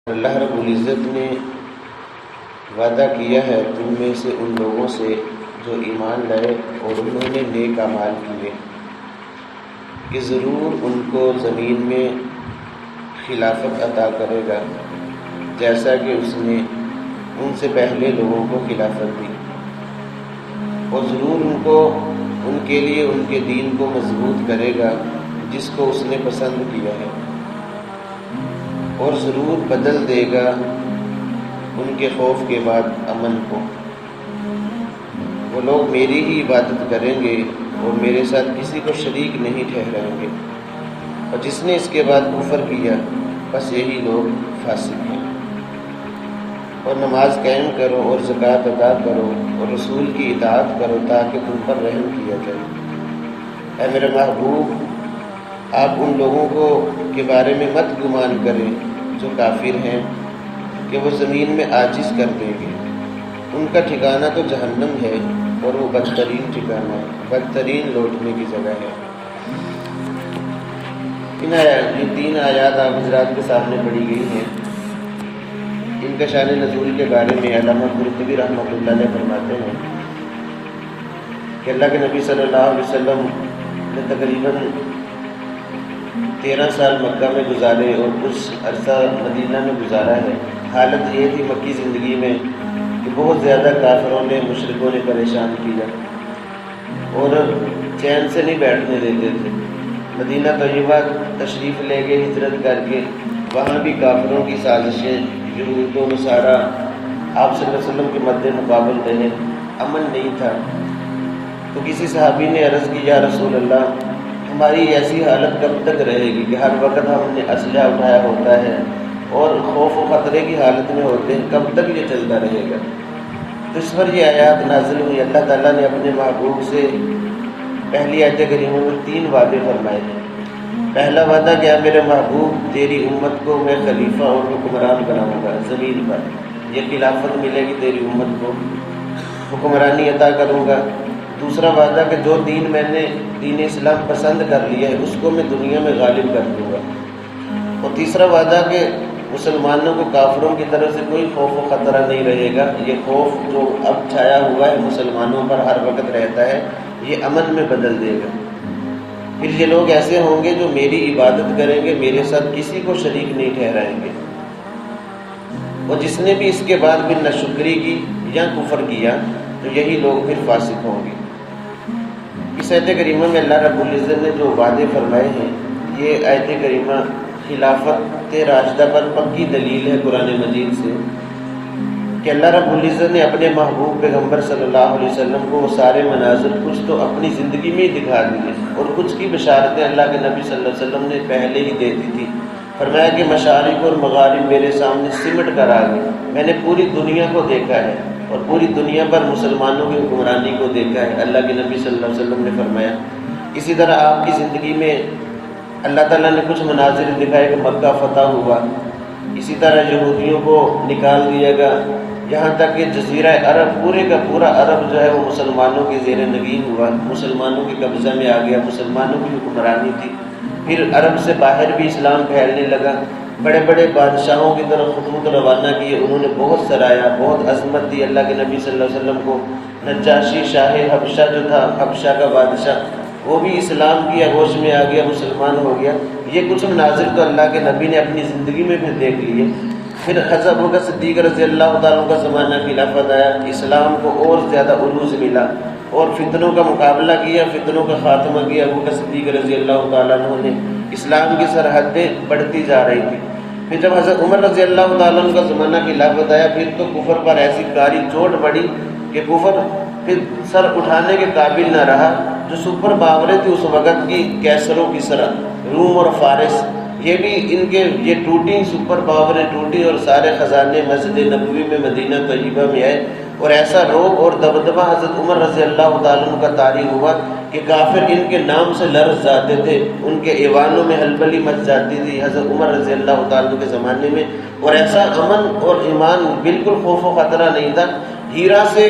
اللہ رب العزت نے وعدہ کیا ہے تم میں سے ان لوگوں سے جو ایمان لائے اور انہوں نے نیک اعمال کیے کہ ضرور ان کو زمین میں خلافت عطا کرے گا جیسا کہ اس نے ان سے پہلے لوگوں کو خلافت دی، اور ضرور ان کے لیے ان کے دین کو مضبوط کرے گا جس کو اس نے پسند کیا ہے، اور ضرور بدل دے گا ان کے خوف کے بعد امن کو۔ وہ لوگ میری ہی عبادت کریں گے اور میرے ساتھ کسی کو شریک نہیں ٹھہرائیں گے، اور جس نے اس کے بعد کفر کیا بس یہی لوگ فاسق ہیں۔ اور نماز قائم کرو اور زکوٰۃ ادا کرو اور رسول کی اطاعت کرو تاکہ تم پر رحم کیا جائے۔ اے میرے محبوب، آپ ان لوگوں کے بارے میں مت گمان کریں جو کافر ہیں کہ وہ زمین میں عاجز کر دیں گے، ان کا ٹھکانہ تو جہنم ہے اور وہ بدترین ٹھکانہ ہے، بدترین لوٹنے کی جگہ ہے۔ یہ 3 آیات آپ حضرات کے سامنے پڑھی گئی ہیں۔ ان کا شان نزول کے بارے میں علامہ قرطبی رحمۃ اللہ علیہ فرماتے ہیں کہ اللہ کے نبی صلی اللہ علیہ وسلم نے تقریباً 13 سال مکہ میں گزارے اور کچھ عرصہ مدینہ میں گزارا ہے۔ حالت یہ تھی مکی زندگی میں کہ بہت زیادہ کافروں نے، مشرکوں نے پریشان کیا اور چین سے نہیں بیٹھنے دیتے تھے۔ مدینہ طیبہ تشریف لے گئے ہجرت کر کے، وہاں بھی کافروں کی سازشیں، یہود و نصارہ آپ صلی اللہ علیہ وسلم کے مد مقابل رہے، امن نہیں تھا۔ تو کسی صحابی نے عرض کی، یا رسول اللہ، ہماری ایسی حالت کب تک رہے گی کہ ہر وقت ہم نے اسلحہ اٹھایا ہوتا ہے اور خوف و خطرے کی حالت میں ہوتے ہیں، کب تک یہ چلتا رہے گا؟ تو اس پر یہ آیات نازل ہوئی۔ اللہ تعالیٰ نے اپنے محبوب سے پہلی آیت کریمہ میں 3 وعدے فرمائے ہیں۔ پہلا وعدہ کیا؟ میرے محبوب، تیری امت کو میں خلیفہ اور حکمران بناؤں گا زمین پر، یہ خلافت ملے گی تیری امت کو، حکمرانی عطا کروں گا۔ دوسرا وعدہ کہ جو دین میں نے دین اسلام پسند کر لیا ہے اس کو میں دنیا میں غالب کر دوں گا۔ اور تیسرا وعدہ کہ مسلمانوں کو کافروں کی طرف سے کوئی خوف و خطرہ نہیں رہے گا، یہ خوف جو اب چھایا ہوا ہے مسلمانوں پر ہر وقت رہتا ہے، یہ امن میں بدل دے گا۔ پھر یہ لوگ ایسے ہوں گے جو میری عبادت کریں گے، میرے ساتھ کسی کو شریک نہیں ٹھہرائیں گے، اور جس نے بھی اس کے بعد پھر ناشکری کی یا کفر کیا تو یہی لوگ پھر فاسق ہوں گے۔ اس آیت کریمہ میں اللہ رب العزت نے جو وعدے فرمائے ہیں، یہ آیت کریمہ خلافت راشدہ پر پکی دلیل ہے قرآن مجید سے کہ اللہ رب العزت نے اپنے محبوب پیغمبر صلی اللہ علیہ وسلم کو وہ سارے مناظر کچھ تو اپنی زندگی میں ہی دکھا دیے، اور کچھ کی بشارتیں اللہ کے نبی صلی اللہ علیہ وسلم نے پہلے ہی دے دی تھی۔ فرمایا کہ مشارق اور مغارب میرے سامنے سمٹ کر آ گئے، میں نے پوری دنیا کو دیکھا ہے اور پوری دنیا پر مسلمانوں کی حکمرانی کو دیکھا ہے، اللہ کے نبی صلی اللہ علیہ وسلم نے فرمایا۔ اسی طرح آپ کی زندگی میں اللہ تعالیٰ نے کچھ مناظر دکھائے کہ مکہ فتح ہوا، اسی طرح یہودیوں کو نکال دیا گا، یہاں تک کہ جزیرہ عرب پورے کا پورا عرب جو ہے وہ مسلمانوں کے زیر نگین ہوا، مسلمانوں کے قبضہ میں آ گیا، مسلمانوں کی حکمرانی تھی۔ پھر عرب سے باہر بھی اسلام پھیلنے لگا، بڑے بڑے بادشاہوں کی طرف خطوط روانہ کیے، انہوں نے بہت سرایا، بہت عظمت دی اللہ کے نبی صلی اللہ علیہ وسلم کو۔ نجاشی شاہ حبشہ جو تھا، حبشہ کا بادشاہ، وہ بھی اسلام کی آغوش میں آ گیا، مسلمان ہو گیا۔ یہ کچھ مناظر تو اللہ کے نبی نے اپنی زندگی میں بھی دیکھ لیے۔ پھر حضرت ابوبکر صدیق رضی اللہ تعالیٰ کا زمانہ خلافت آیا، اسلام کو اور زیادہ عروج ملا اور فتنوں کا مقابلہ کیا، فتنوں کا خاتمہ کیا۔ ابوبکر صدیق رضی اللہ تعالیٰ عنہ نے اسلام کی سرحدیں بڑھتی جا رہی تھی۔ پھر جب حضرت عمر رضی اللہ تعالیٰ عنہ کا زمانہ خلافت آیا، پھر تو کفر پر ایسی کاری چوٹ پڑی کہ کفر پھر سر اٹھانے کے قابل نہ رہا۔ جو سپر پاوریں تھی اس وقت کی، کیسروں کی طرح روم اور فارس، یہ بھی ان کے یہ ٹوٹی، سپر پاوریں ٹوٹی اور سارے خزانے مسجد نبوی میں مدینہ طیبہ میں آئے، اور ایسا روب اور دبدبہ حضرت عمر رضی اللہ تعالیٰ عنہ کا طاری ہوا کہ کافر ان کے نام سے لرز جاتے تھے، ان کے ایوانوں میں ہلبلی مچ جاتی تھی حضرت عمر رضی اللہ تعالیٰ عنہ کے زمانے میں، اور ایسا امن اور ایمان، بالکل خوف و خطرہ نہیں تھا۔ ہیرا سے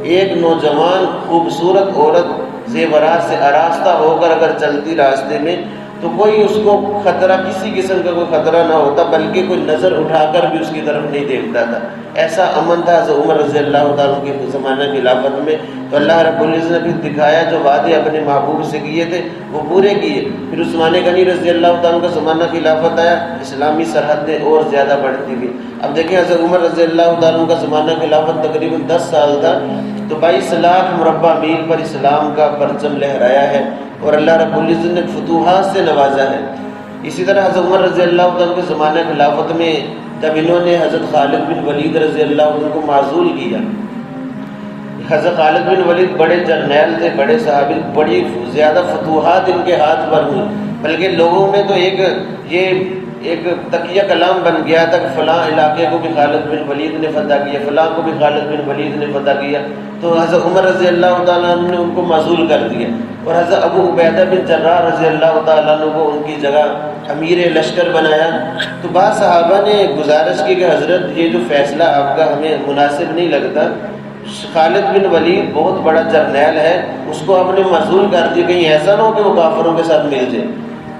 ایک نوجوان خوبصورت عورت زیورات سے آراستہ ہو کر اگر چلتی راستے میں، تو کوئی اس کو خطرہ، کسی قسم کا کوئی خطرہ نہ ہوتا، بلکہ کوئی نظر اٹھا کر بھی اس کی طرف نہیں دیکھتا تھا۔ ایسا امن تھا حضرت عمر رضی اللہ تعالیٰ کے زمانہ خلافت میں۔ تو اللہ رب العزت نے پھر دکھایا جو وعدے اپنے محبوب سے کیے تھے وہ پورے کیے۔ پھر عثمان غنی رضی اللہ تعالیٰ کا زمانہ خلافت آیا، اسلامی سرحدیں اور زیادہ بڑھتی گئی۔ اب دیکھیں حضرت عمر رضی اللہ تعالیٰ کا زمانہ خلافت تقریباً 10 سال تھا، تو 22 لاکھ مربع میل پر اسلام کا پرچم لہرایا ہے، اور اللہ رب العزت نے فتوحات سے نوازا ہے۔ اسی طرح حضرت عمر رضی اللہ تعالیٰ کے زمانہ خلافت میں جب انہوں نے حضرت خالد بن ولید رضی اللہ عنہ کو معزول کیا، حضرت خالد بن ولید بڑے جرنیل تھے، بڑے صحابی، بڑی زیادہ فتوحات ان کے ہاتھ پر ہوئی، بلکہ لوگوں میں تو ایک تکیہ کلام بن گیا تھا کہ فلاں علاقے کو بھی خالد بن ولید نے فتح کیا، فلاں کو بھی خالد بن ولید نے فتح کیا۔ تو حضرت عمر رضی اللہ تعالیٰ عنہ نے ان کو معزول کر دیا، اور حضرت ابو عبیدہ بن جراح رضی اللہ تعالیٰ عنہ کو ان کی جگہ امیر لشکر بنایا۔ تو بعض صحابہ نے گزارش کی کہ حضرت یہ جو فیصلہ آپ کا ہمیں مناسب نہیں لگتا، خالد بن ولید بہت بڑا جرنیل ہے، اس کو آپ نے معزول کر دیا، کہیں ایسا نہ ہو کہ وہ کافروں کے ساتھ مل جائے۔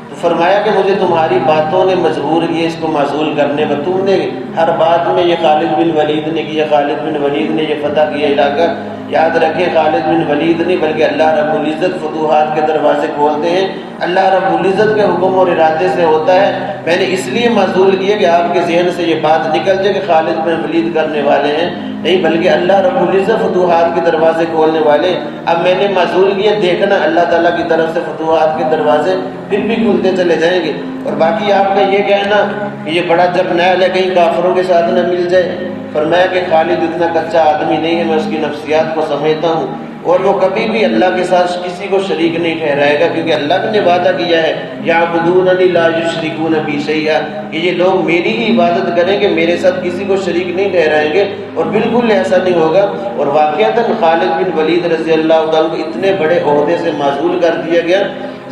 تو فرمایا کہ مجھے تمہاری باتوں نے مجبور کیا اس کو معزول کرنے میں، تم نے ہر بات میں یہ خالد بن ولید نے کیا، خالد بن ولید نے یہ فتح کیا علاقہ۔ یاد رکھیں خالد بن ولید نہیں بلکہ اللہ رب العزت فتوحات کے دروازے کھولتے ہیں، اللہ رب العزت کے حکم اور ارادے سے ہوتا ہے۔ میں نے اس لیے معزول کیا کہ آپ کے ذہن سے یہ بات نکل جائے کہ خالد بن ولید کرنے والے ہیں، نہیں بلکہ اللہ رب العزت فتوحات کے دروازے کھولنے والے۔ اب میں نے معزول کیا، دیکھنا اللہ تعالیٰ کی طرف سے فتوحات کے دروازے پھر بھی کھلتے چلے جائیں گے۔ اور باقی آپ کا یہ کہنا کہ یہ بڑا جرنیل ہے کہیں کافروں کے ساتھ نہ مل جائے، فرمایا کہ خالد اتنا کچا آدمی نہیں ہے، میں اس کی نفسیات کو سمجھتا ہوں، اور وہ کبھی بھی اللہ کے ساتھ کسی کو شریک نہیں ٹھہرائے گا، کیونکہ اللہ نے وعدہ کیا ہے یعبدوننی لا یشرکون بی شیئا، کہ یہ لوگ میری ہی عبادت کریں گے، میرے ساتھ کسی کو شریک نہیں ٹھہرائیں گے، اور بالکل ایسا نہیں ہوگا۔ اور واقعتاً خالد بن ولید رضی اللہ عنہ کو اتنے بڑے عہدے سے معزول کر دیا گیا،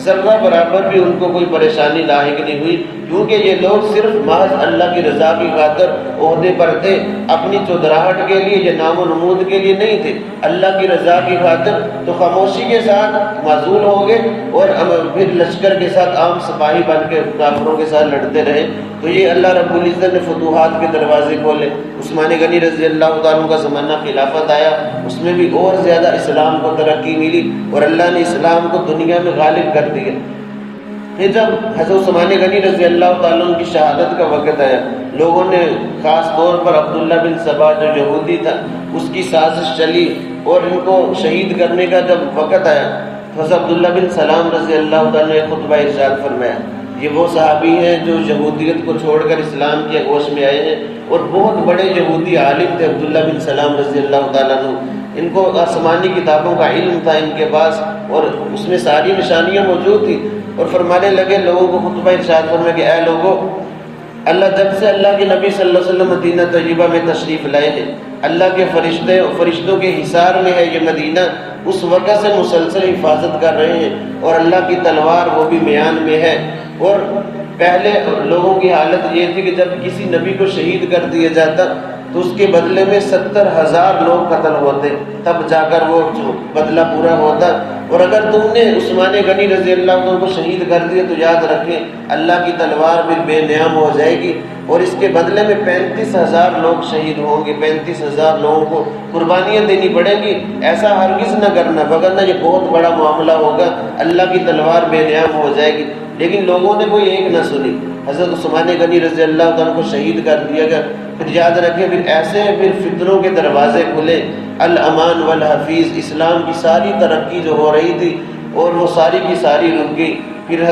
ذرہ برابر بھی ان کو کوئی پریشانی لاحق نہیں ہوئی، کیونکہ یہ لوگ صرف محض اللہ کی رضا کی خاطر عہدے پر تھے، اپنی چودراہٹ کے لیے یا نام و نمود کے لیے نہیں تھے، اللہ کی رضا کی خاطر۔ تو خاموشی کے ساتھ معزول ہو گئے، اور پھر لشکر کے ساتھ عام سپاہی بن کے کافروں کے ساتھ لڑتے رہے۔ تو یہ اللہ رب العزت نے فتوحات کے دروازے کھولے۔ عثمان غنی رضی اللہ تعالیٰ کا زمانہ خلافت آیا، اس میں بھی اور زیادہ اسلام کو ترقی ملی، اور اللہ نے اسلام کو دنیا میں غالب کر دیا۔ پھر جب حضرت عثمان غنی رضی اللہ تعالیٰ عنہ کی شہادت کا وقت آیا، لوگوں نے خاص طور پر عبداللہ بن سبا جو یہودی تھا اس کی سازش چلی، اور ان کو شہید کرنے کا جب وقت آیا تو حضرت عبداللہ بن سلام رضی اللہ تعالیٰ نے خطبہ ارشاد فرمایا۔ یہ وہ صحابی ہیں جو یہودیت کو چھوڑ کر اسلام کی آغوش میں آئے ہیں، اور بہت بڑے یہودی عالم تھے عبداللہ بن سلام رضی اللہ تعالیٰ عنہ۔ ان کو آسمانی کتابوں کا علم تھا ان کے پاس، اور اس میں ساری نشانیاں موجود تھیں، اور فرمانے لگے لوگوں کو خطبہ ارشاد فرمایا کہ اے لوگوں، اللہ جب سے اللہ کے نبی صلی اللہ علیہ وسلم مدینہ طیبہ میں تشریف لائے ہیں، اللہ کے فرشتوں کے حصار میں ہے یہ مدینہ، اس وقت سے مسلسل حفاظت کر رہے ہیں، اور اللہ کی تلوار وہ بھی میان میں ہے۔ اور پہلے لوگوں کی حالت یہ تھی کہ جب کسی نبی کو شہید کر دیا جاتا تو اس کے بدلے میں 70,000 لوگ قتل ہوتے، تب جا کر وہ بدلہ پورا ہوتا۔ اور اگر تم نے عثمان غنی رضی اللہ عنہ کو شہید کر دیا تو یاد رکھیں اللہ کی تلوار پھر بے نیام ہو جائے گی، اور اس کے بدلے میں 35,000 لوگ شہید ہوں گے، 35,000 لوگوں کو قربانیاں دینی پڑیں گی۔ ایسا ہرگز نہ کرنا، وگرنہ یہ بہت بڑا معاملہ ہوگا، اللہ کی تلوار بے نیام ہو جائے گی۔ لیکن لوگوں نے کوئی ایک نہ سنی، حضرت عثمان غنی رضی اللہ عنہ کو شہید کر دیا گیا۔ پھر یاد رکھیں پھر فتنوں کے دروازے کھلے، الامان والحفیظ، اسلام کی ساری ترقی جو ہو رہی تھی اور وہ ساری کی ساری رک گئی۔ پھر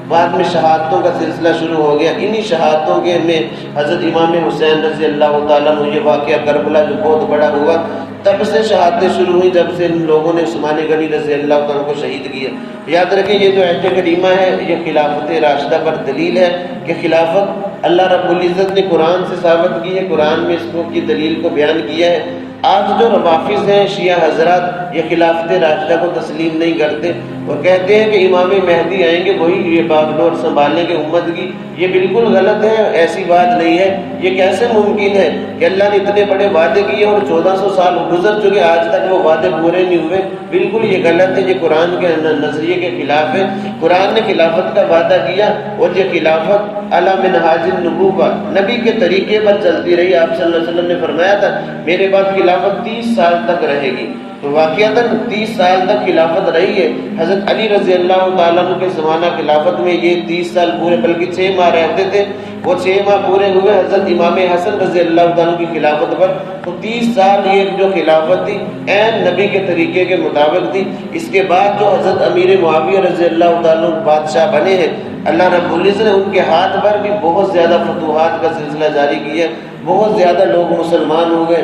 بعد میں شہادتوں کا سلسلہ شروع ہو گیا۔ انہی شہادتوں کے میں حضرت امام حسین رضی اللہ تعالیٰ عنہ، یہ واقعہ کربلا جو بہت بڑا ہوا، تب سے شہادتیں شروع ہوئی جب سے ان لوگوں نے عثمان غنی رضی اللہ عنہ کو شہید کیا۔ یاد رکھیں یہ جو عہد کریمہ ہے یہ خلافت راشدہ پر دلیل ہے کہ خلافت اللہ رب العزت نے قرآن سے ثابت کی ہے، قرآن میں اس کو کی دلیل کو بیان کیا ہے آج جو روافظ ہیں شیعہ حضرات، یہ خلافت راشدہ کو تسلیم نہیں کرتے اور کہتے ہیں کہ امام مہدی آئیں گے وہی یہ باغڈور سنبھالیں گے امت کی، یہ بالکل غلط ہے، ایسی بات نہیں ہے۔ یہ کیسے ممکن ہے کہ اللہ نے اتنے بڑے وعدے کیے اور 1400 سال گزر چکے، آج تک وہ وعدے پورے نہیں ہوئے؟ بالکل یہ غلط ہے، یہ قرآن کے نظریے کے خلاف ہے۔ قرآن نے خلافت کا وعدہ کیا اور یہ خلافت علی منہاج النبوہ، نبی کے طریقے پر چلتی رہی۔ آپ صلی اللہ علیہ وسلم نے فرمایا تھا میرے بعد خلافت 30 سال تک رہے گی، تو واقعتاً 30 سال تک خلافت رہی ہے۔ حضرت علی رضی اللہ تعالیٰ عنہ کے زمانہ خلافت میں یہ 30 سال پورے، بلکہ 6 ماہ رہتے تھے، وہ 6 ماہ پورے ہوئے حضرت امام حسن رضی اللہ تعالیٰ عنہ کی خلافت پر، تو 30 سال یہ جو خلافت تھی عین نبی کے طریقے کے مطابق تھی۔ اس کے بعد جو حضرت امیر معاویہ رضی اللہ تعالیٰ عنہ بادشاہ بنے ہیں، اللہ رب العزت نے ان کے ہاتھ پر بھی بہت زیادہ فتوحات کا سلسلہ جاری کیا، بہت زیادہ لوگ مسلمان ہو گئے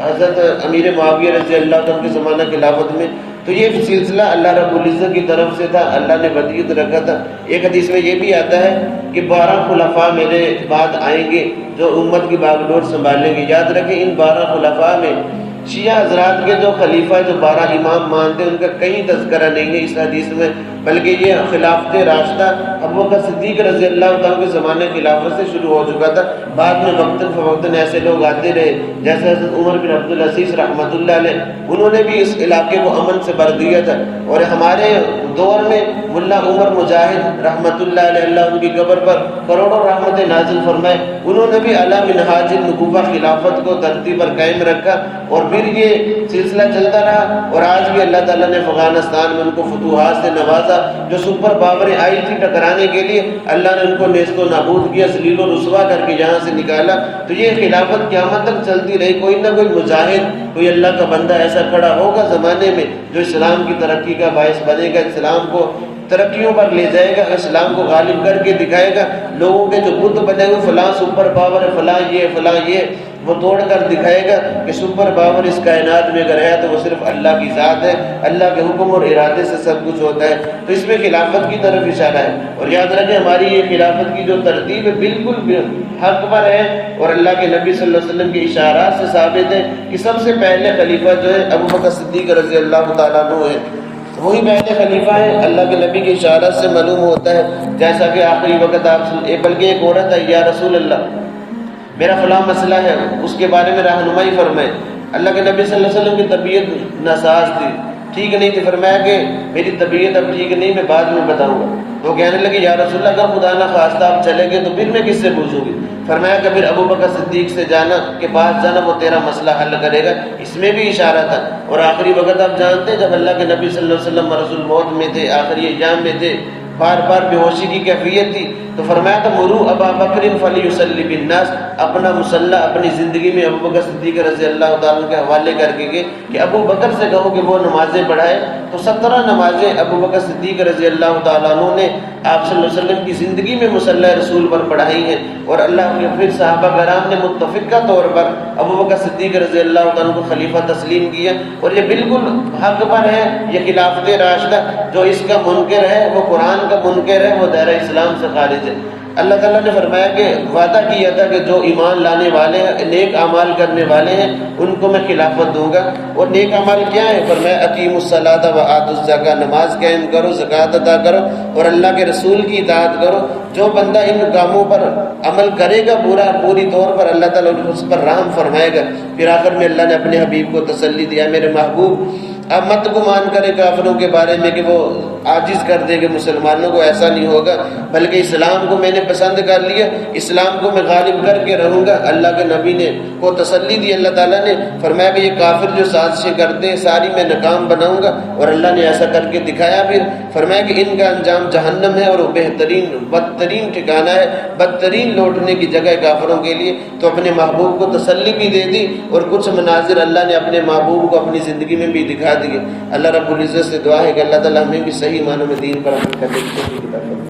حضرت امیر معاویہ رضی اللہ عنہ کے زمانہ خلافت میں۔ تو یہ سلسلہ اللہ رب العزت کی طرف سے تھا، اللہ نے ودیعت رکھا تھا۔ ایک حدیث میں یہ بھی آتا ہے کہ 12 خلفاء میرے بعد آئیں گے جو امت کی باغڈور سنبھالیں گے۔ یاد رکھیں ان 12 خلفاء میں شیعہ حضرات کے جو خلیفہ جو 12 امام مانتے ہیں ان کا کہیں تذکرہ نہیں ہے اس حدیث میں، بلکہ یہ خلافت راشدہ ابوبکر صدیق رضی اللہ عنہ کے زمانے خلافت سے شروع ہو چکا تھا۔ بعد میں وقتاً فوقتاً ایسے لوگ آتے رہے جیسے حضرت عمر بن عبدالعزیز رحمۃ اللہ علیہ، انہوں نے بھی اس علاقے کو امن سے بھر دیا تھا۔ اور ہمارے دور میں ملا عمر مجاہد رحمۃ اللہ علیہ، اللہ ان کی قبر پر کروڑوں رحمتیں نازل فرمائے، انہوں نے بھی اعلیٰ منہاج النبوہ خلافت کو دھرتی پر قائم رکھا اور پھر یہ سلسلہ چلتا رہا، اور آج بھی اللہ تعالیٰ نے افغانستان میں ان کو فتوحات سے نوازا۔ جو سپر پاوریں آئی تھی ٹکرانے کے لیے، اللہ نے ان کو نیست و نابود کیا، ذلیل و رسوا کر کے یہاں سے نکالا۔ تو یہ خلافت قیامت تک چلتی رہی، کوئی نہ کوئی مجاہد، کوئی اللہ کا بندہ ایسا کھڑا ہوگا زمانے میں جو اسلام کی ترقی کا باعث بنے گا، اسلام کو ترقیوں پر لے جائے گا، اسلام کو غالب کر کے دکھائے گا۔ لوگوں کے جو بت بنے ہوئے فلاں سپر پاور ہے، فلاں یہ وہ توڑ کر دکھائے گا کہ سپر پاور اس کائنات میں اگر ہے تو وہ صرف اللہ کی ذات ہے، اللہ کے حکم اور ارادے سے سب کچھ ہوتا ہے۔ تو اس میں خلافت کی طرف اشارہ ہے، اور یاد رکھیں ہماری یہ خلافت کی جو ترتیب ہے بالکل حق پر ہے، اور اللہ کے نبی صلی اللہ علیہ وسلم کے اشارات سے ثابت ہے کہ سب سے پہلے خلیفہ جو ہے ابوبکر صدیق رضی اللہ تعالیٰ عنہ ہے، وہی پہلے خلیفہ ہیں۔ اللہ کے نبی کے اشارات سے معلوم ہوتا ہے، جیسا کہ آخری وقت بلکہ ایک عورت ہے، یا رسول اللہ میرا فلاں مسئلہ ہے، اس کے بارے میں رہنمائی فرمائے۔ اللہ کے نبی صلی اللہ علیہ وسلم کی طبیعت ناساز تھی، ٹھیک نہیں تھی، فرمایا کہ میری طبیعت اب ٹھیک نہیں، میں بعد میں بتاؤں گا۔ وہ کہنے لگے یا رسول اللہ اگر خدا نہ خواستہ آپ چلے گئے تو پھر میں کس سے پوچھوں گی؟ فرمایا کہ پھر ابوبکر صدیق سے جانا کے پاس جانا، وہ تیرا مسئلہ حل کرے گا۔ اس میں بھی اشارہ تھا۔ اور آخری وقت آپ جانتے ہیں جب اللہ کے نبی صلی اللہ علیہ وسلم مرض الموت میں تھے، آخری ایام میں تھے، بار بار بے ہوشی کی کیفیت تھی، تو فرمایا تھا مرو ابا بکر فلیصلی بالناس، اپنا مسلح اپنی زندگی میں ابوبکر صدیق رضی اللہ تعالیٰ کے حوالے کر کے کہ ابو بکر سے کہو کہ وہ نمازیں پڑھائے۔ تو 17 نمازیں ابوبکر صدیق رضی اللہ تعالیٰ عنہ نے آپ صلی اللہ علیہ وسلم کی زندگی میں مسلح رسول پر پڑھائی ہیں، اور اللہ کے پھر صحابہ کرام نے متفقہ طور پر ابوبکر صدیق رضی اللہ تعالیٰ کو خلیفہ تسلیم کیا، اور یہ بالکل حق پر ہے۔ یہ خلافت راشدہ، جو اس کا منکر ہے وہ قرآن کا منکر ہے، وہ دائرہ اسلام سے خارج ہے۔ اللہ تعالیٰ نے فرمایا کہ وعدہ کیا تھا کہ جو ایمان لانے والے ہیں، نیک اعمال کرنے والے ہیں، ان کو میں خلافت دوں گا۔ اور نیک اعمال کیا ہے؟ فرمایا اقیموا الصلاۃ وآتوا الزکاۃ، نماز قائم کرو، زکوٰۃ ادا کرو، اور اللہ کے رسول کی اطاعت کرو۔ جو بندہ ان کاموں پر عمل کرے گا پوری طور پر، اللہ تعالیٰ اس پر رحم فرمائے گا۔ پھر آخر میں اللہ نے اپنے حبیب کو تسلی دیا، میرے محبوب اب مت گمان کرے کافروں کے بارے میں کہ وہ عاجز کر دے گے مسلمانوں کو، ایسا نہیں ہوگا، بلکہ اسلام کو میں نے پسند کر لیا، اسلام کو میں غالب کر کے رہوں گا۔ اللہ کے نبی نے کو تسلی دی، اللہ تعالیٰ نے فرمایا کہ یہ کافر جو سازشیں کرتے ہیں ساری میں ناکام بناؤں گا، اور اللہ نے ایسا کر کے دکھایا۔ پھر فرمایا کہ ان کا انجام جہنم ہے، اور وہ بدترین ٹھکانہ ہے، بدترین لوٹنے کی جگہ کافروں کے لیے۔ تو اپنے محبوب کو تسلی بھی دے دی، اور کچھ مناظر اللہ نے اپنے محبوب کو اپنی زندگی میں بھی دکھا دیے۔ اللہ رب العزت سے دعا ہے کہ اللہ تعالیٰ ہمیں بھی صحیح معنوں میں دین پر عمل کرنے کی توفیق عطا فرمائے۔